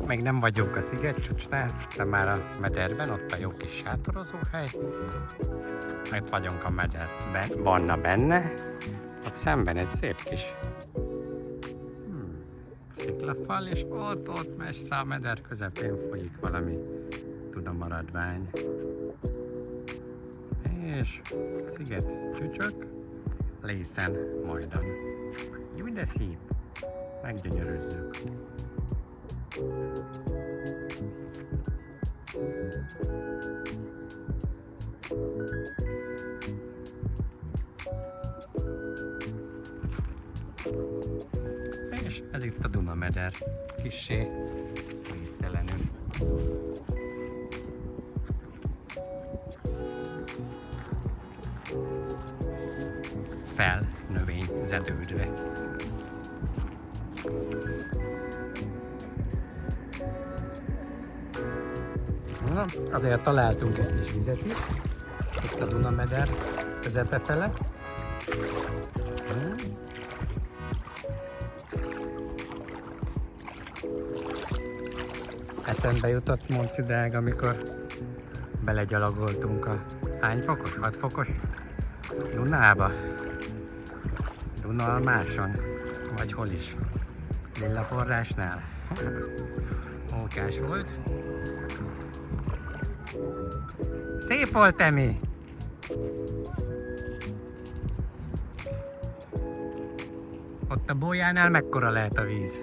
Még nem vagyunk a szigetcsúcsnál, de már a mederben, ott a jó kis sátorozóhely. Itt vagyunk a mederben, vanna benne. Ott szemben egy szép kis sziklafal, és ott messze a meder közepén folyik valami tudamaradvány. És sziget csücsök, lészen majdan. Jó, de szép! Meggyönyörözzük! És ez itt a Dunameder, kissé víztelenül. Felnövényzedődve. Na, azért találtunk egy kis vizet is, itt a Dunameder közepe fele. Eszembe jutott, Monci drága, amikor belegyalogoltunk a hány fokos? 6 fokos Dunába? Dunalmáson? Vagy hol is? Lilla forrásnál? Mókás volt. Szép volt, Emi! Ott a bójánál mekkora lehet a víz?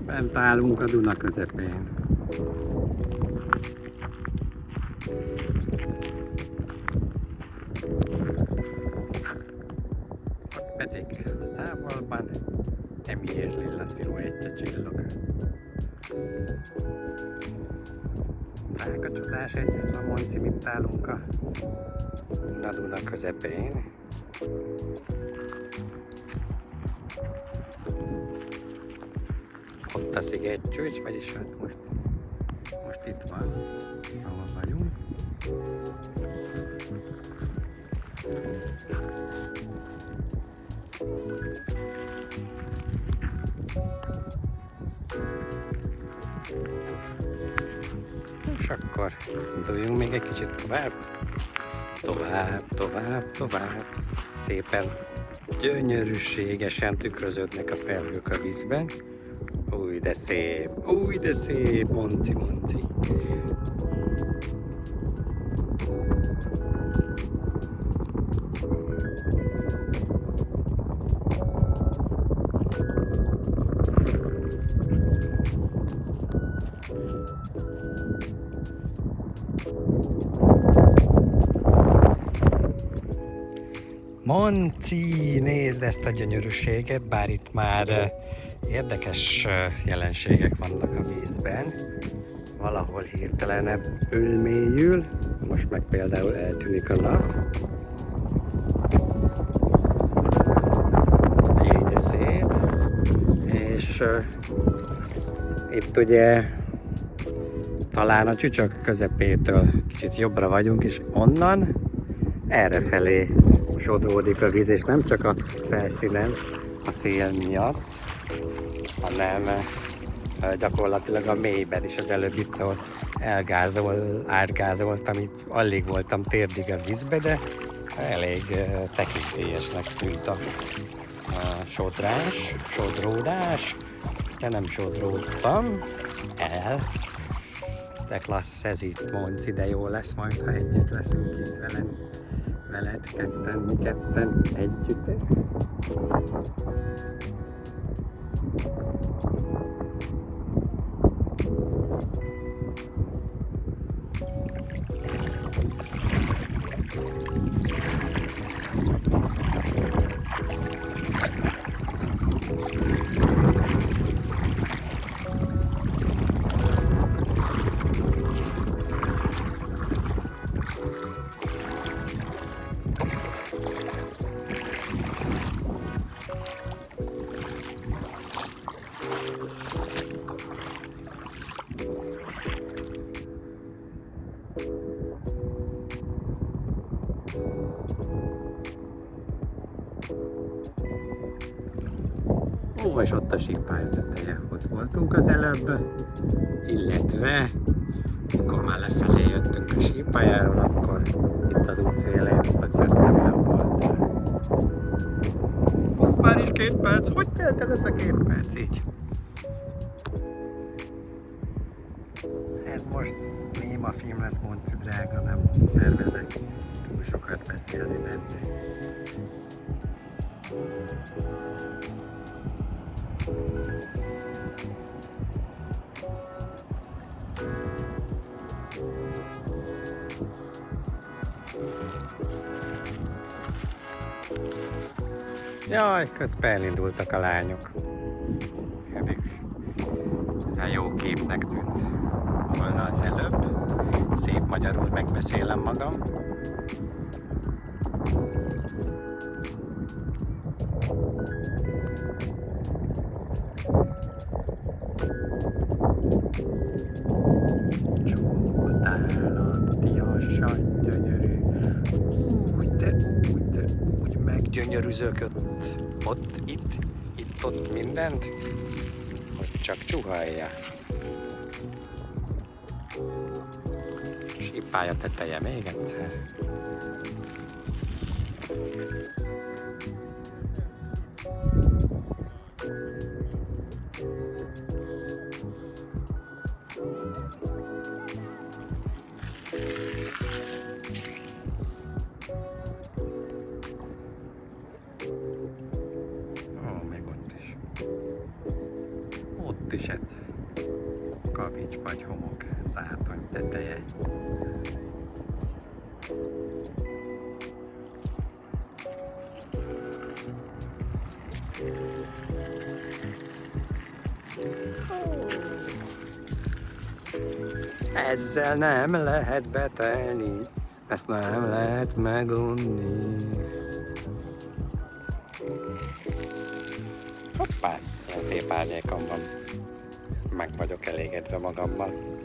Bent állunk a Duna közepén. Ott pedig a távolban Emi és Lilla sziluettje csillog. Drága csodás egyet a Monci, mint állunk a Duna közepén. Ott a szigetcsúcs, vagyis hát most itt van, ahol vagyunk. És akkor induljunk még egy kicsit tovább. Tovább. Szépen gyönyörűségesen tükröződnek a felhők a vízben. Új, de szép, monci. Monci, nézd ezt a gyönyörűséget, bár itt már érdekes jelenségek vannak a vízben. Valahol hirtelen ölmélyül, most meg például eltűnik a nap. Így de szép. És itt ugye talán a csücsök közepétől kicsit jobbra vagyunk, és onnan errefelé sodródik a víz, és nem csak a felszínen a szél miatt, hanem gyakorlatilag a mélyben is. Az előbb itt, ahol átgázoltam, itt alig voltam térdig a vízbe, de elég tekintélyesnek tűnt a sodródás, de nem sodródtam el. De klassz ez itt, Monci, de jó lesz majd, ha együtt leszünk itt veled ketten, mi ketten együtt. Ó, és ott a sípálya teteje, ott voltunk az előbb, illetve amikor már lefelé jöttünk a sípályáról, akkor itt az útszélén, ott jöttem le a baltra. Ó, már is 2 perc, hogy telt el ez a 2 perc így? Ez most némafilm lesz, Monci drága, nem tervezek túl sokat beszélni benne. Jaj, közben elindultak a lányok. Eddig jó képnek tűnt volna az előbb. Szép magyarul megbeszélem magam. Csótálatiasan gyönyörű. Úgy meggyönyörűzökött ott mindent, hogy csak csuhalja. Sípálya teteje még egyszer. Ott is egy kavics vagy homok zátony teteje. Ezzel nem lehet betelni, ezt nem lehet megunni. Hoppá, ilyen szép árnyékom van. meg vagyok elégedve magammal.